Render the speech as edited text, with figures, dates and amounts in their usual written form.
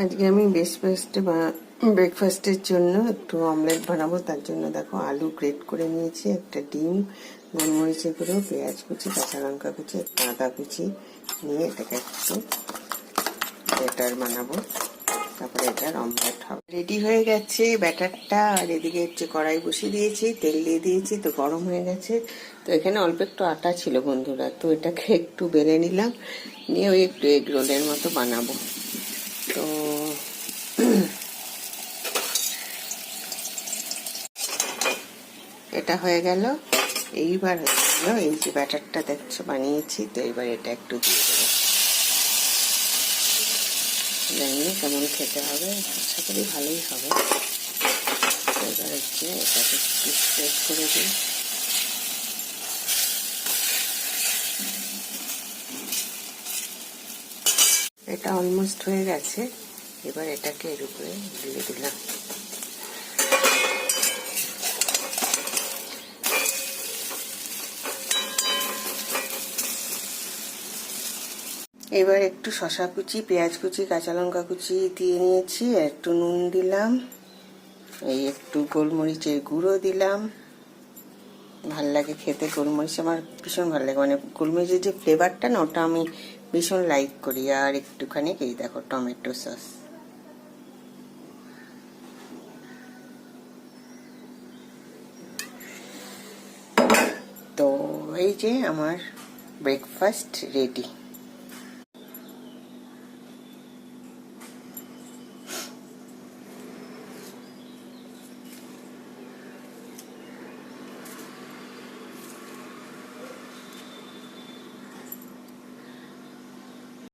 আজকে আমি ব্রেকফাস্টের জন্য একটু অমলেট বানাবো। তার জন্য দেখো আলু গ্রেট করে নিয়েছি, একটা ডিম, গোলমরিচের গুঁড়ো, পেঁয়াজ কুচি, কাঁচা লঙ্কা কুচি, আদা কুচি নিয়ে এটাকে একটু ব্যাটার বানাবো, তারপরে এটার অমলেট হবে। রেডি হয়ে গেছে ব্যাটারটা। আর এদিকে হচ্ছে কড়াই বসিয়ে দিয়েছি, তেল দিয়ে দিয়েছি, তো গরম হয়ে গেছে। তো এখানে অল্প একটু আটা ছিল বন্ধুরা, তো এটাকে একটু বেলে নিলাম, নিয়ে ওই একটু এগ রোলের মতো বানাবো। তো এটা হয়ে গেল। এইবার হলো এই যে ব্যাটারটা দেখছো বানিয়েছি, তো এবার এটা একটু দিয়ে দেবো। জানি না কেমন খেতে হবে, আশা করি ভালোই হবে। এবার হচ্ছে এটাকে একটু স্প্রেড করে দিই। এটা অলমোস্ট হয়ে গেছে। এবার এটাকে এর উপরে দিয়ে দিলাম। এবার একটু শসা কুচি, পেঁয়াজ কুচি, কাঁচা লঙ্কা কুচি দিয়ে নিয়েছি, একটু নুন দিলাম, এই একটু গোলমরিচের গুঁড়ো দিলাম। ভাল লাগে খেতে গোলমরিচ, আমার ভীষণ ভালো লাগে, মানে গোলমরিচের যে ফ্লেভারটা না, ওটা আমি ভীষণ লাইক করি। আর একটুখানি এই দেখো টমেটো সস। তো এই যে আমার ব্রেকফাস্ট রেডি।